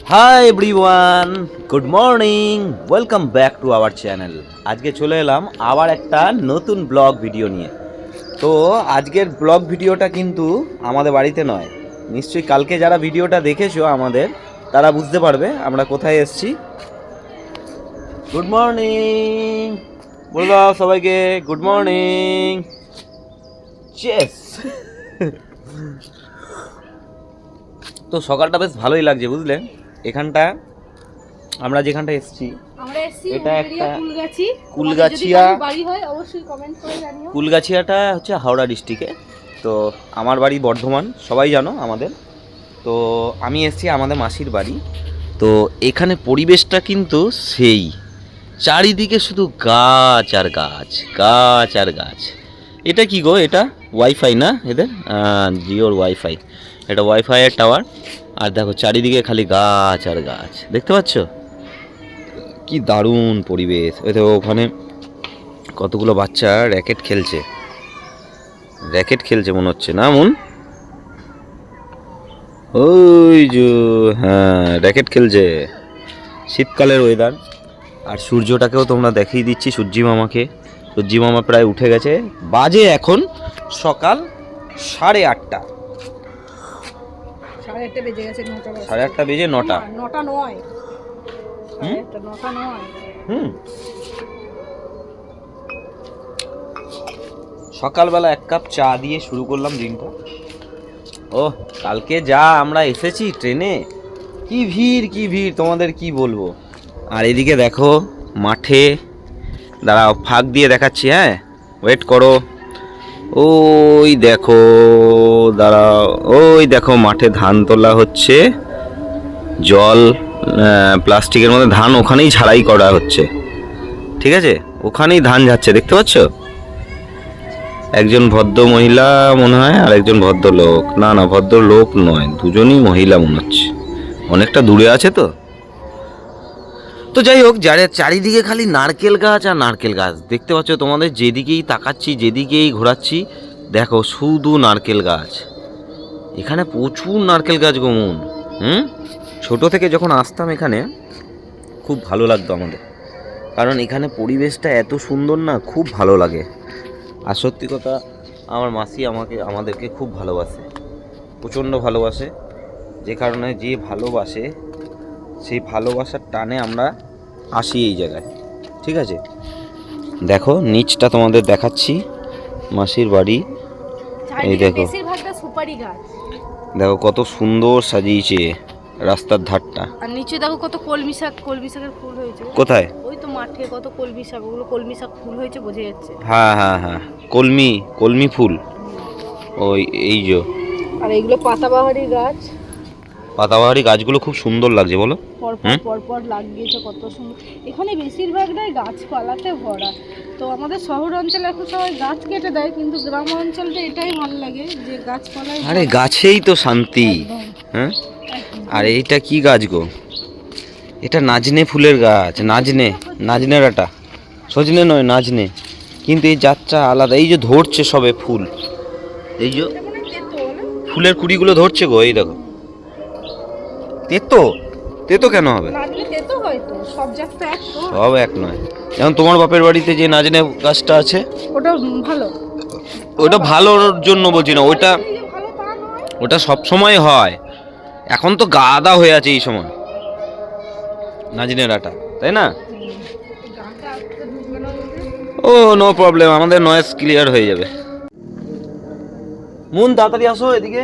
Hi everyone, good morning, welcome back to our channel. আজকে চলে এলাম আবার একটা নতুন ব্লগ ভিডিও নিয়ে। তো আজকের ব্লগ ভিডিওটা কিন্তু আমাদের বাড়িতে নয়। নিশ্চয়ই কালকে যারা ভিডিওটা দেখেছো আমাদের, তারা বুঝতে পারবে আমরা কোথায় এসেছি। গুড মর্নিং বলে দাও সবাইকে, গুড মর্নিং। চেস। তো সকালটা বেশ ভালোই লাগছে বুঝলে। এখানটা আমরা যেখানটা এসেছি এটা একটা কুলগাছিয়াটা হচ্ছে হাওড়া ডিস্ট্রিক্টে। তো আমার বাড়ি বর্ধমান, সবাই জানো আমাদের। তো আমি এসেছি আমাদের মাসির বাড়ি। তো এখানে পরিবেশটা কিন্তু সেই চারিদিকে শুধু গাছ আর গাছ, গাছ আর গাছ। এটা কি গো, এটা ওয়াইফাই না এদের? জিওর ওয়াইফাই, এটা ওয়াইফাইয়ের টাওয়ার। আর দেখো চারিদিকে খালি গাছ আর গাছ, দেখতে পাচ্ছ কি দারুণ পরিবেশ। ওই তো ওখানে কতগুলো বাচ্চা র্যাকেট খেলছে, র্যাকেট খেলছে মনে হচ্ছে না মন? ওই যে হ্যাঁ, র্যাকেট খেলছে। শীতকালের ওয়েদার। আর সূর্যটাকেও তোমরা দেখিয়ে দিচ্ছি, সূর্যি মামাকে। সূর্যি মামা প্রায় উঠে গেছে, বাজে এখন সকাল 8:30। 8:30 বেজে গেছে, 9টা বাজে। 8:30 বেজে 9টা। 9টা নয়, 9টা নয়। সকালবেলা এক কাপ চা দিয়ে শুরু করলাম দিনটা। ও কালকে যা আমরা এসেছি ট্রেনে, কি ভিড় কি ভিড়, তোমাদের কি বলবো। আর এদিকে দেখো মাঠে, দাঁড়াও ফাঁক দিয়ে দেখাচ্ছি, হ্যাঁ ওয়েট করো। ওই দেখো, দাঁড়াও, ওই দেখো মাঠে ধান তোলা হচ্ছে। জল প্লাস্টিকের মধ্যে ধান ওখানেই ঝাড়াই করা হচ্ছে, ঠিক আছে? ওখানেই ধান যাচ্ছে, দেখতে পাচ্ছ? একজন ভদ্র মহিলা মনে হয় আর একজন ভদ্র লোক। না না, ভদ্র লোক নয়, দুজনই মহিলা মনে হচ্ছে, অনেকটা দূরে আছে তো। তো যাই হোক, যারা চারিদিকে খালি নারকেল গাছ আর নারকেল গাছ, দেখতে পাচ্ছ? তোমাদের যেদিকেই তাকাচ্ছি, যেদিকেই ঘোরাচ্ছি, দেখো শুধু নারকেল গাছ। এখানে প্রচুর নারকেল গাছ গমন। ছোট থেকে যখন আসতাম এখানে খুব ভালো লাগতো আমাদের, কারণ এখানে পরিবেশটা এত সুন্দর না, খুব ভালো লাগে। আর সত্যি কথা, আমার মাসি আমাদেরকে খুব ভালোবাসে, প্রচণ্ড ভালোবাসে। যে কারণে যে ভালোবাসে, সেই ভালোবাসার টানে আমরা আসি এই জায়গায়, ঠিক আছে? দেখো নিচটা তোমাদের দেখাচ্ছি, মাসির বাড়ি। এই দেখো, বেশিরভাগটা সুপারি গাছ। দেখো কত সুন্দর সাজিয়েছে রাস্তার ধারটা। আর নিচে দেখো কত কলমি শাকের ফুল হয়েছে। কোথায়? ওই তো মাঠে কত কলমি শাক, ওগুলো কলমি শাক ফুল হয়েছে, বোঝা যাচ্ছে। হ্যাঁ হ্যাঁ হ্যাঁ, কলমি ফুল। ওই এই যে, আর এইগুলো পাতাবাহারি গাছ। পাতাবাহারি গাছগুলো খুব সুন্দর লাগছে, বলো? পরপর লাগিয়েছে, কত সুন্দর। এখানে বেশিরভাগটাই গাছপালাতে ভরা। তো আমাদের শহর অঞ্চলে এখন সবাই গাছ কেটে দেয়, কিন্তু গ্রাম অঞ্চলটা এটাই ভালো লাগে যে গাছপালায়। আরে গাছেই তো শান্তি। হ্যাঁ, আর এইটা কি গাছ গো? এটা নাজনে ফুলের গাছ, নাজনে ডাঁটা, সজনে নয়, নাজনে। কিন্তু এই জাতটা আলাদা, এই যে ধরছে সবে ফুল, এই যে ফুলের কুড়িগুলো ধরছে গো, এই দেখো। তেতো তেতো কেন হবে? সব এক নয়। যেমন তোমার বাপের বাড়িতে যে নাজনে গাছটা আছে, ওটা ভালো। ওটা ভালোর জন্য বলছি না, ওটা সব সময় হয়। এখন তো গাদা হয়ে আছে এই সময় নাজনে ডাঁটা, তাই না? ও নো প্রবলেম, আমাদের নয়েজ ক্লিয়ার হয়ে যাবে। মুন তাড়াতাড়ি আসো, এদিকে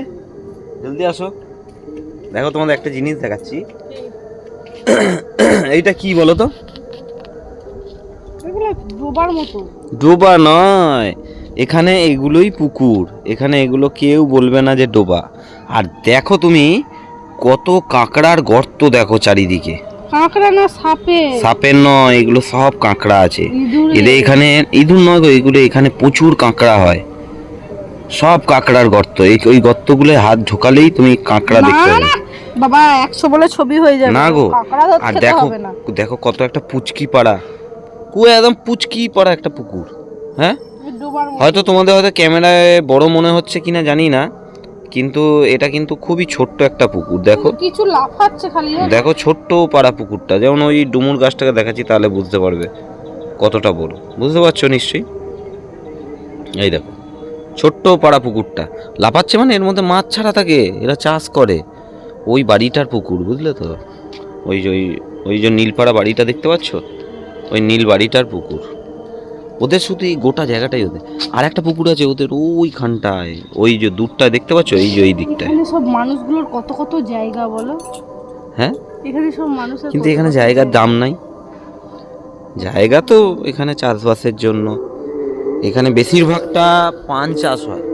জলদি আসো। দেখো তোমাদের একটা জিনিস দেখাচ্ছি। এইটা কি বলো তো? ডোবার মতো। ডোবা নয়, এখানে এগুলোই পুকুর, এখানে এগুলো কেউ বলবে না যে ডোবা। আর দেখো তুমি কত কাঁকড়ার গর্ত, দেখো চারিদিকে। কাঁকড়া না সাপের নয়, এগুলো সব কাঁকড়া আছে। এদের এখানে ইঁদুর নয় গো, এগুলো এখানে প্রচুর কাঁকড়া হয়, সব কাঁকড়ার গর্ত। ওই গর্তগুলো হাত ঢোকালেই তুমি কাঁকড়া দেখতে পাবে। বাবা 100 বলে ছবি হয়ে যাবে না গো। আর দেখো দেখো কত একটা পুচকি পাড়া, একদম পুচকি পাড়া একটা পুকুর। হ্যাঁ, হয়তো তোমাদের ক্যামেরায় বড় মনে হচ্ছে কিনা জানি না, কিন্তু এটা কিন্তু খুবই ছোট্ট একটা পুকুর, দেখো কিছু লাফাচ্ছে খালি। দেখো ছোট্ট পাড়া পুকুরটা, যেমন ওই ডুমুর গাছটাকে দেখাচ্ছি তাহলে বুঝতে পারবে কতটা বড়, বুঝতে পারছো নিশ্চয়ই। এই দেখো ছোট্ট পাড়া পুকুরটা লাফাচ্ছে, মানে এর মধ্যে মাছ ছাড়া থাকে, এরা চাষ করে। ওই বাড়িটার পুকুর, বুঝলে তো, ওই যে নীলপাড়া বাড়িটা দেখতে পাচ্ছ, ওই নীল বাড়িটার পুকুর। ওদের শুধু এই গোটা জায়গাটাই ওদের। আর একটা পুকুর আছে ওদের ওইখানটায়, ওই যে দূরটায় দেখতে পাচ্ছ, এই যে এই দিকটায়। এখানে সব মানুষগুলোর কত কত জায়গা বলো। হ্যাঁ, এখানে সব মানুষের কিন্তু এখানে জায়গার দাম নাই। জায়গা তো এখানে চাষবাসের জন্য, এখানে বেশিরভাগটা পান চাষ হয়,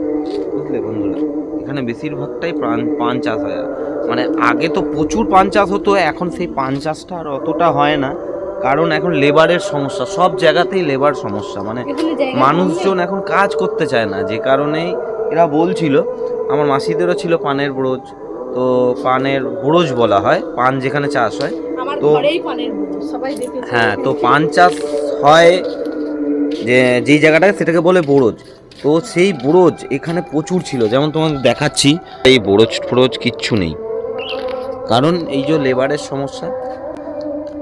বুঝলে বন্ধুরা। এখানে বেশিরভাগটাই পান চাষ হয়। মানে আগে তো প্রচুর পান চাষ হতো, এখন সেই পান চাষটা আর অতটা হয় না, কারণ এখন লেবারের সমস্যা, সব জায়গাতেই লেবার সমস্যা। মানে মানুষজন এখন কাজ করতে চায় না, যে কারণেই এরা বলছিল, আমার মাসিদেরও ছিল পানের ব্রোজ, তো পানের ব্রোজ বলা হয় পান যেখানে চাষ হয়, তো হ্যাঁ, তো পান চাষ হয় যে যেই জায়গাটায়, সেটাকে বলে বোরজ। তো সেই বোরজ এখানে প্রচুর ছিল, যেমন তোমাদের দেখাচ্ছি। এই বোরজ কিচ্ছু নেই, কারণ এই যে লেবারের সমস্যা।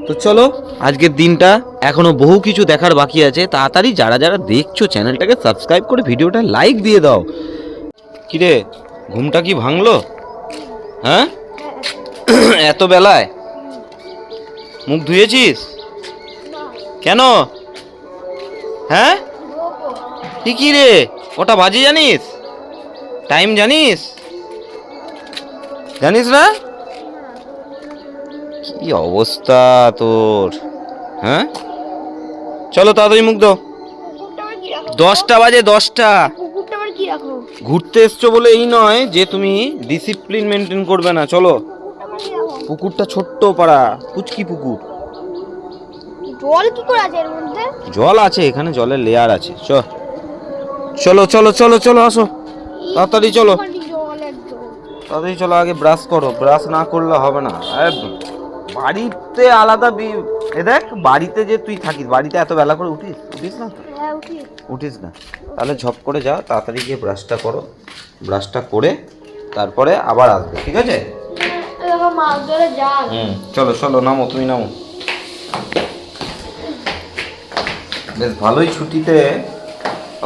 তো চলো, আজকের দিনটা এখনো বহু কিছু দেখার বাকি আছে। তাড়াতাড়ি যারা যারা দেখছো চ্যানেলটাকে সাবস্ক্রাইব করে ভিডিওটা লাইক দিয়ে দাও। কিরে, ঘুমটা কি ভাঙলো? হ্যাঁ, এত বেলায় মুখ ধুয়েছিস কেন? হ্যাঁ, কি রে, ওটা বাজে জানিস? টাইম জানিস? জানিস না? কি অবস্থা তোর, হ্যাঁ? চলো তাড়াতাড়ি মুখ দাও। 10টা বাজে, 10টা। ঘুরতে এসছো বলে এই নয় যে তুমি ডিসিপ্লিন মেনটেন করবে না। চলো, পুকুরটা ছোট্ট পাড়া, কুচকি পুকুর। জল কি করে আছে এর মধ্যে? জল আছে এখানে, জলের লেয়ার আছে। চলো চলো চলো চলো, আসো তাড়াতাড়ি, চলো তাড়াতাড়ি চলো। আগে ব্রাশ করো, ব্রাশ না করলে হবে না। বাড়িতে আলাদা এ দেখ, বাড়িতে যে তুই থাকিস, বাড়িতে এত বেলা করে উঠিস না তো? হ্যাঁ, উঠিস না, তাহলে ঝপ করে যাও, তাড়াতাড়ি গিয়ে ব্রাশটা করো। ব্রাশটা করে তারপরে আবার আসবে, ঠিক আছে? মাছ ধরে জাল। চলো চলো, নামো, তুমি নামো। বেশ ভালোই ছুটিতে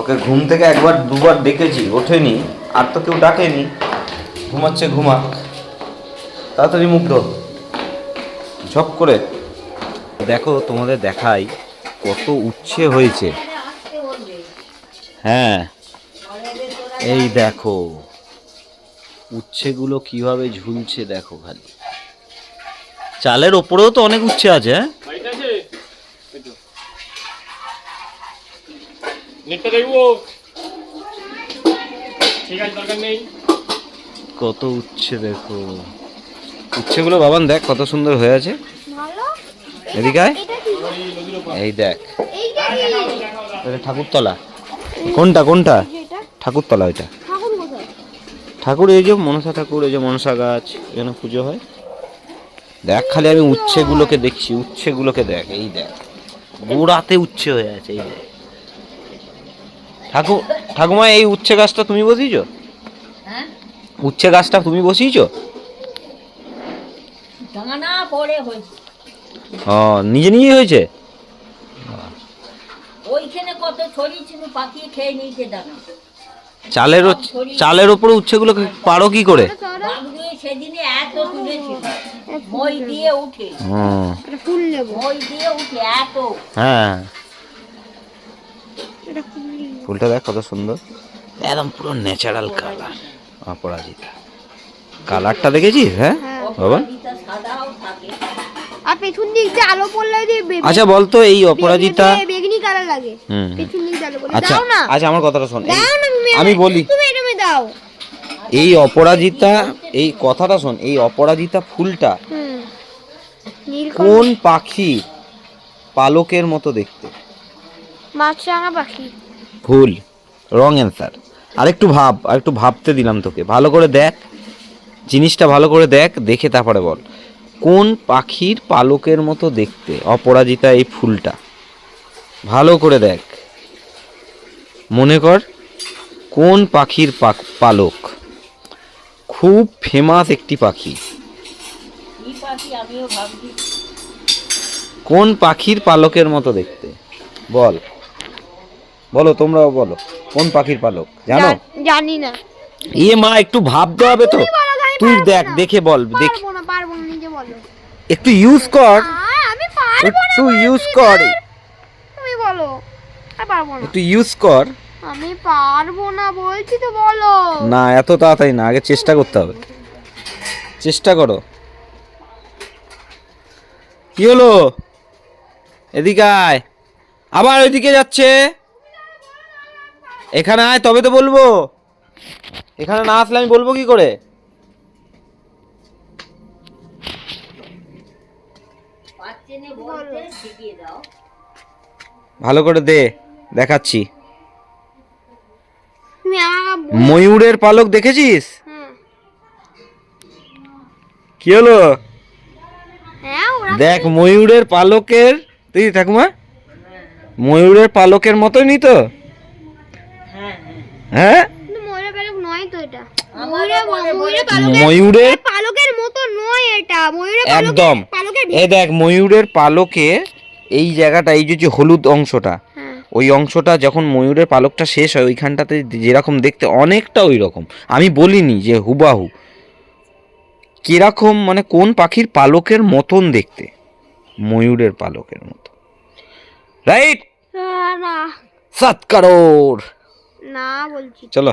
ওকে ঘুম থেকে একবার দুবার ডেকেছি, ওঠেনি, আর তো কেউ ডাকেনি, ঘুমাচ্ছে, ঘুমাক। তাড়াতাড়ি মুখ ধো, ঝপ করে। দেখো তোমাদের দেখাই কত উচ্ছে হয়েছে। হ্যাঁ, এই দেখো উচ্ছেগুলো কিভাবে ঝুলছে, দেখো খালি। চালের ওপরেও তো অনেক উচ্ছে আছে। হ্যাঁ, কত উচ্ছে দেখো, উচ্ছেগুলো বাবান দেখ কত সুন্দর হয়ে আছে। এদিকে আয়, এই দেখ, ঠাকুরতলা। কোনটা ঠাকুরতলা? ওইটা ঠাকুর, এই যে মনসা ঠাকুর, এই যে মনসা গাছ, এখানে পুজো হয়। দেখ খালি, আমি উচ্ছেগুলোকে দেখছি, উচ্ছেগুলোকে দেখ, এই দেখ গোড়াতে উচ্ছে হয়ে আছে, এই দেখ। ঠাকুমা, এই উচ্ছে গাছটা তুমি বসিয়েছো? উচ্ছে গাছটা তুমি বসিয়েছো? ও, নিজে নিজে হয়েছে? ওইখানে কত ছড়িয়েছিল, পাকিয়ে খেয়ে নিয়েছে দানা। চালের ওপরে উচ্ছেগুলো পারো কি করে? সেদিনে এত তুলেছিল, মই দিয়ে উঠে, মই দিয়ে উঠে এত। হ্যাঁ, ফুলটা দেখ কত সুন্দর, একদম পুরো ন্যাচারাল কালার। অপরাজিতা কালারটা দেখেছিস? হ্যাঁ বাবা, সাদাও থাকে। আর পেছন দিক দিয়ে আলো পড়লে আচ্ছা বলতো, এই অপরাজিতা বেগনি কালার লাগে। পেছন দিক দিয়ে আলো পড়লে আচ্ছা দাও না। আচ্ছা, আমার কথাটা শোন, দাও না, আমি বলি, তুমি এটা দাও। এই অপরাজিতা, এই কথাটা শোন, এই অপরাজিতা ফুলটা কোন পাখি পালকের মতো দেখতে? মাছরাঙা পাখি। ভুল, রং অ্যান্সার। আরেকটু ভাবতে দিলাম তোকে, ভালো করে দেখ জিনিসটা, ভালো করে দেখ, দেখে তারপরে বল কোন পাখির পালকের মতো দেখতে অপরাজিতা এই ফুলটা। ভালো করে দেখ, মনে কর কোন পাখির পালক। খুব ফেমাস একটি পাখি। কি পাখি আমিও ভাবছি। কোন পাখির পালকের মতো দেখতে? বল, বলো, তোমরাও বলো, কোন পাখির পালক জানো? জানি না। মা, একটু ভাবতে হবে তো। তুই দেখ, দেখে বল, দেখ, পারবো না, নিজে বলো। একটু ইউজ কর, আমি পারবো না, একটু ইউজ কর, তুমি বলো। আমি পারবো না, একটু ইউজ কর। আমি পারবো না বলছি তো, বলো। না, এত তাড়াতাড়ি না, আগে চেষ্টা করতে হবে। চেষ্টা করো। কি হলো? এদিকে আয়। আবার ওইদিকে যাচ্ছে। এখানে আয়, তবে তো বলবো। এখানে না আসলে আমি বলবো কি করে? পাচ্ছে না বলতে শিখিয়ে দাও। ভালো করে দে, দেখাচ্ছি। তুমি আমাকে ময়ূরের পালক দেখেছিস? হ্যাঁ, কি হলো? হ্যাঁ, ওরা দেখ, ময়ূরের পালকের, তুই ঠাকুমা, ময়ূরের পালকের মতনই তো। হ্যাঁ হ্যাঁ, হ্যাঁ, কিন্তু ময়ূরের পালক নয় তো এটা। আমারও ময়ূরের পালকের মতো নয় এটা। ময়ূরের একদম। পালকের এই দেখ, ময়ূরের পালকে এই জায়গাটা, এই যে হলুদ অংশটা, হ্যাঁ, ওই অংশটা যখন ময়ূরের পালকটা শেষ হয়, ওইখানটাতে যেরকম দেখতে অনেকটা ওই রকম। আমি বলিনি যে হুবাহু, কিরকম মানে কোন পাখির পালকের মতন দেখতে, ময়ূরের পালকের মতো। রাইট? না 7 কারোর। না বলছি। চলো,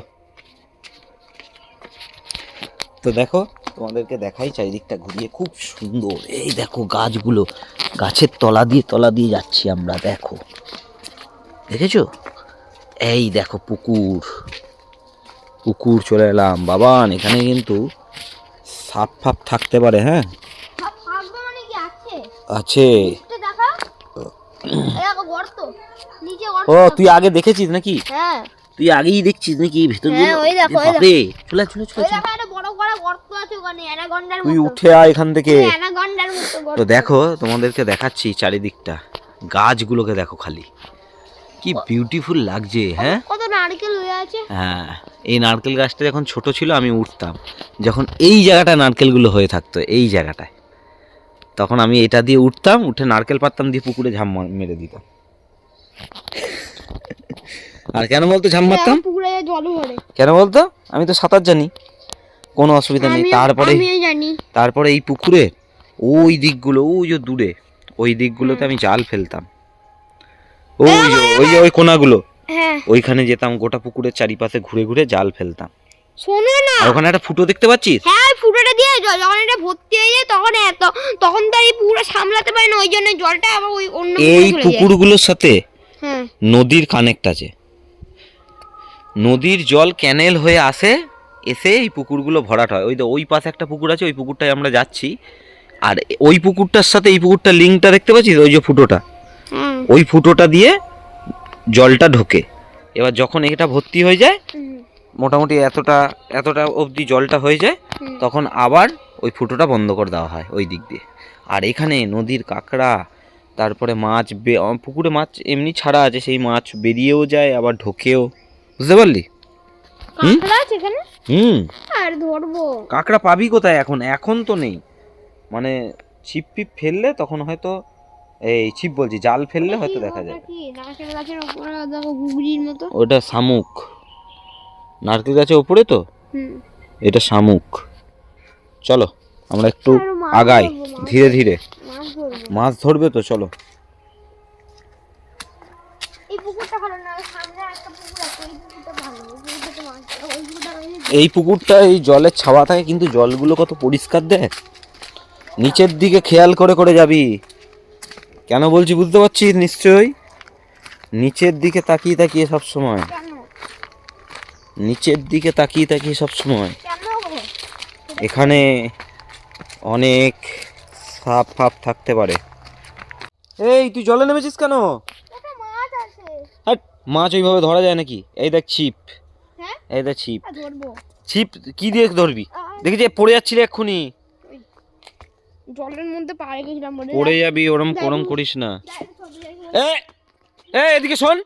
তো দেখো, তোমাদেরকে দেখাই চারিদিকটা ঘুরিয়ে, খুব সুন্দর। এই দেখো গাছগুলো, গাছের তলা দিয়ে যাচ্ছি আমরা, দেখো, দেখেছো? এই দেখো পুকুর, পুকুর চলে এলাম বাবান। এখানে কিন্তু সাপ ফাপ থাকতে পারে। হ্যাঁ, সব থাকবে মানে কি আছে? আছে। এটা দেখো, এই দেখো গর্ত, নিচে গর্ত। ও, তুই আগে দেখেছিস নাকি? হ্যাঁ, তুই আগেই দেখছিস নাকি ভেতর? হ্যাঁ, ওই দেখো, ওই চলে চলে চলে ওই দেখো একটা বড় বড় গর্ত আছে ওখানে, অ্যানাকন্ডার তুই মতো। উঠে আয় এখান থেকে। অ্যানাকন্ডার মতো গর্ত। তো দেখো, তোমাদেরকে দেখাচ্ছি চারিদিকটা, গাছগুলোকে দেখো খালি, কি বিউটিফুল লাগছে। হ্যাঁ, কত নারকেল হয়ে আছে। হ্যাঁ, এই নারকেল গাছটা যখন ছোট ছিল আমি উঠতাম, যখন এই জায়গাটা নারকেলগুলো হয়ে থাকতো, এই জায়গাটায়, তখন আমি এটা দিয়ে উঠতাম, উঠে নারকেল পারতাম, দিয়ে পুকুরে ঝাঁপ মেরে দিতাম। আর কেন বলতো ঝাঁপ মারতাম? পুকুরে জল ভরে। কেন বলতো? আমি তো সাঁতার জানি, কোনো অসুবিধা নেই। তারপরে আমিও জানি। তারপরে এই পুকুরে ওই দিকগুলো, ওই যে দূরে ওই দিকগুলোতে আমি জাল ফেলতাম। ওই কোনাগুলো, হ্যাঁ, ওইখানে যেতাম, গোটা পুকুরের চারিপাশে ঘুরে ঘুরে জাল ফেলতাম। শোনো না, আর ওখানে একটা ফুটো দেখতে পাচ্ছিস? হ্যাঁ, ওই ফুটোটা দিয়ে যখন এটা ভর্তি হয়ে যায় তখন তখন তো এই পুরো সামলাতে পারে না, ওই জন্য জলটা আবার ওই অন্য এই পুকুরে চলে যায়। পুকুরগুলোর সাথে হ্যাঁ, নদীর কানেক্ট আছে। নদীর জল ক্যানেল হয়ে আসে, এসে এই পুকুরগুলো ভরাট হয়। ওই পাশে একটা পুকুর আছে, ওই পুকুরটায় আমরা যাচ্ছি। আর ওই পুকুরটার সাথে এই পুকুরটার লিঙ্কটা দেখতে পাচ্ছিস? ওই যে ফুটোটা, হুম, ওই ফুটোটা দিয়ে জলটা ঢোকে। এবার যখন এটা ভর্তি হয়ে যায়, হুম, মোটামুটি এতটা অবধি জলটা হয়ে যায়, হুম। তখন আবার ওই ফুটোটা বন্ধ করে দেওয়া হয় ওই দিক দিয়ে। আর এখানে নদীর কাঁকড়া, তারপরে মাছ, পুকুরে মাছ এমনি ছাড়া আছে, সেই মাছ বেরিয়েও যায় আবার ঢোকেও, বুঝতে পারলি? কাঁকড়া আছে এখানে? আর ধরবো। কাঁকড়া পাবি কোথায় এখন? এখন তো নেই, মানে ছিপ পিপ ফেললে তখন হয়তো, এই ছিপ বলছি, জাল ফেললে হয়তো দেখা যাবে। কি নারকেল গাছের উপরে দেখো গুগরির মতো। ওটা শামুক, নারকেল গাছের ওপরে তো, হুম, এটা শামুক। চলো আমরা একটু আর মাছ আগাই ধরবো, মাছ ধীরে ধীরে। মাছ ধরবো। মাছ ধরবে তো, চলো। এই পুকুরটা ভালো না, সামনে একটা পুকুর আছে, এই পুকুরটা ভালো, ওই পুকুরটাতে মাছ ধরো, ওই পুকুরটা এই পুকুরটা, এই জলের ছাওয়া থাকে, কিন্তু জলগুলো কত পরিষ্কার দেখ। নিচের দিকে খেয়াল করে করে যাবি। কেন বলছি বুঝতে পারছিস নিশ্চয়ই? নিচের দিকে তাকিয়ে তাকিয়ে সব সময়, কেন নিচের দিকে তাকিয়ে তাকিয়ে সব সময়। কেন হবে? এখানে অনেক সাপ ফাপ থাকতে পারে। এই, তুই জলে নেমেছিস কেন? একটা মাছ আছে। হাট, মাছ ওইভাবে ধরা যায় নাকি? এই দেখ ছিপ, হ্যাঁ, এই দেখ ছিপ। ধরবো। ছিপ কি দিয়ে ধরবি? দেখি যে পড়ে যাচ্ছিলে এক্ষুনি। জলের মধ্যে পা রেখেছিলাম বলে পড়ে যাবি, ওরম করিস না। এদিকে শোন,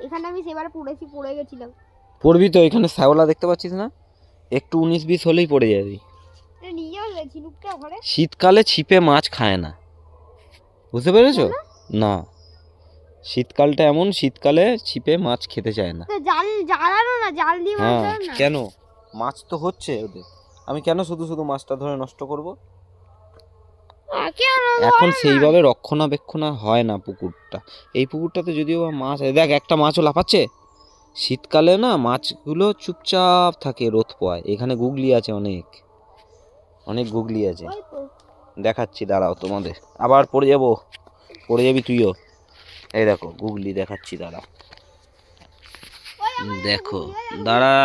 এখানে আমি সেবার পড়ে গেছিলাম। পড়বি তো। এখানে শ্যাওলা দেখতে পাচ্ছিস না? একটু 19-20 হলেই পড়ে যাবি। এটা নিয়ে যাবে ঝিনুকটা ঘরে। শীতকালে ছিপে মাছ খায় না, বুঝতে পেরেছো? না, শীতকালটা এমন, শীতকালে ছিপে মাছ খেতে চায় না। তো জাল জ্বালানো না, জাল দিয়ে মাছ হ্যাঁ, ধরে না। কেন? মাছ তো হচ্ছে ওদের, আমি কেন শুধু শুধু মাছটা ধরে নষ্ট করব? কেন এখন সেইভাবে রক্ষণাবেক্ষণ আর হয় না পুকুরটা। এই পুকুরটাতে যদিও বা মাছ আছে, দেখ একটা মাছও লাফাচ্ছে। শীতকালে না মাছগুলো চুপচাপ থাকে রোদ পোয়ায়। এখানে গুগলি আছে, অনেক অনেক গুগলি আছে, ওই তো। দেখাচ্ছি দাঁড়াও তোমাদের। আবার পড়ে যাবো, পড়ে যাবি তুইও। এই দেখো গুগলি দেখাচ্ছি, দাঁড়াও। দেখো, দাঁড়া,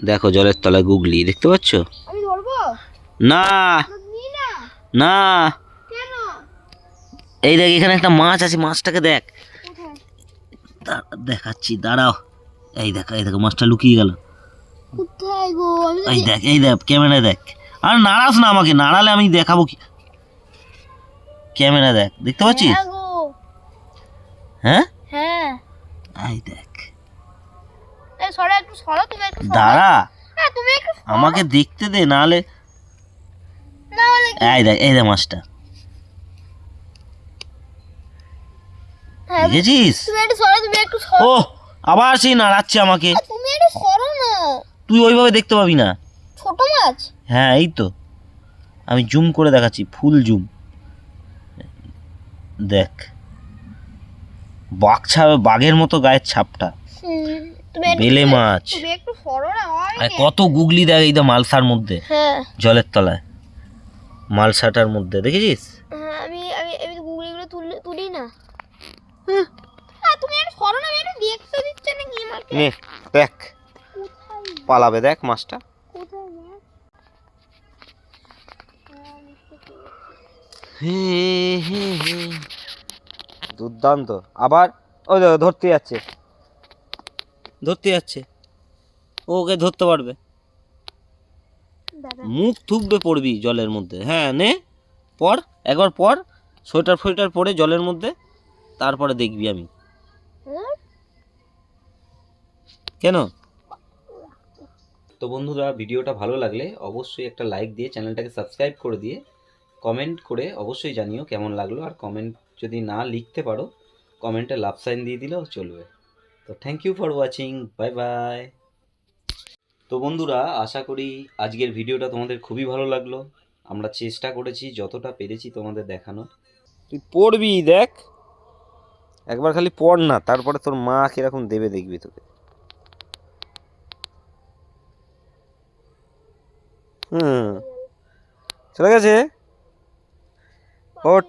দেখো জলের তলায় গুগলি দেখতে পাচ্ছ? আমি ধরবো না নি না। না, কেন? এই দেখ এখানে একটা মাছ আছে, মাছটাকে দেখ। কোথায়? দেখাচ্ছি দাঁড়াও। এই দেখো, এই দেখো মাছটা লুকিয়ে গেল। কোথায় গো? আমি তো এই দেখ, এই দেখ ক্যামেরায় দেখ। আর নাড়াস না আমাকে, নাড়ালে আমি দেখাবো কি? ক্যামেরা দেখ, দেখতে পাচ্ছিস? হ্যাঁ গো। হ্যাঁ, হ্যাঁ। এই দেখ। এই সরো, একটু সরো, তুমি একটু সরো। দাঁড়া, হ্যাঁ তুমি একটু সরো। আমাকে দেখতে দে, নাহলে। না হলে কি? এই দেখ, এই দেখ মাছটা হ্যাঁ, দেখেছিস? তুমি একটু সরো, তুমি একটু সরো। ও, আবার সেই নাড়াচ্ছে আমাকে। তুমি একটু সরো না। তুই ওইভাবে দেখতে পাবি না। ছোট মাছ। হ্যাঁ, এই তো আমি জুম করে দেখাচ্ছি, ফুল জুম। দেখ, বাঘের মতো গায়ের ছাপটা, তুমি বেলে মাছ। তুমি একটু সরো না। আর কত গুগলি দেখ এই মালসার মধ্যে, হ্যাঁ। জলের তলায় মালসাটার মধ্যে, দেখেছিস? হ্যাঁ, আমি আমি আমি গুগলিগুলো তুলি না। হ্যাঁ, তুমি একটু সরো না, আমি একটু দেখতে দিচ্ছ না কি আমাকে? নে দেখ, কোথায়? পালাবে দেখ মাছটা। কোথায় মাছ? দুর্দান্ত। আবার ওই দেখো ধরতে যাচ্ছে, ধরতে যাচ্ছে। ও ওকে ধরতে পারবে? দাদা। মুখ থুবড়ে পড়বি জলের মধ্যে। হ্যাঁ, নে পর, একবার পর, সোয়েটার ফোয়েটার পরে জলের মধ্যে, তারপরে দেখবি আমি। কেন? তো বন্ধুরা, ভিডিওটা ভালো লাগলে অবশ্যই একটা লাইক দিয়ে চ্যানেলটাকে সাবস্ক্রাইব করে দিয়ে কমেন্ট করে অবশ্যই জানিও কেমন লাগলো। আর কমেন্ট যদি না লিখতে পারো, কমেন্টে লাভ সাইন দিয়ে দিলেও চলবে। তো thank you for watching, bye bye. তো বন্ধুরা, আশা করি আজকের ভিডিওটা তোমাদের খুবই ভালো লাগলো। আমরা চেষ্টা করেছি যতটা পেরেছি তোমাদের দেখানোর। তুই পড়বি, দেখ একবার খালি পড় না, তারপরে তোর মা কিরকম দেবে দেখবি তোকে। চলে গেছে, ওঠ,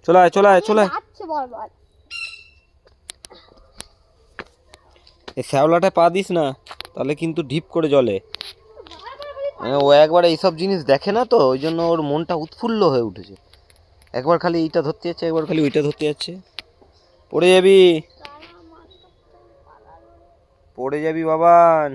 চলায় চলায় চলায়। যাচ্ছে বারবার। এই শ্যাওলাটায় পা দিস না, তাহলে কিন্তু ঢিপ করে জলে। ও একবার এইসব জিনিস দেখে না তো, ওই জন্য ওর মনটা উৎফুল্ল হয়ে উঠেছে। একবার খালি এইটা ধরতে যাচ্ছে, একবার খালি ওইটা ধরতে যাচ্ছে। পড়ে যাবি, পড়ে যাবি বাবান।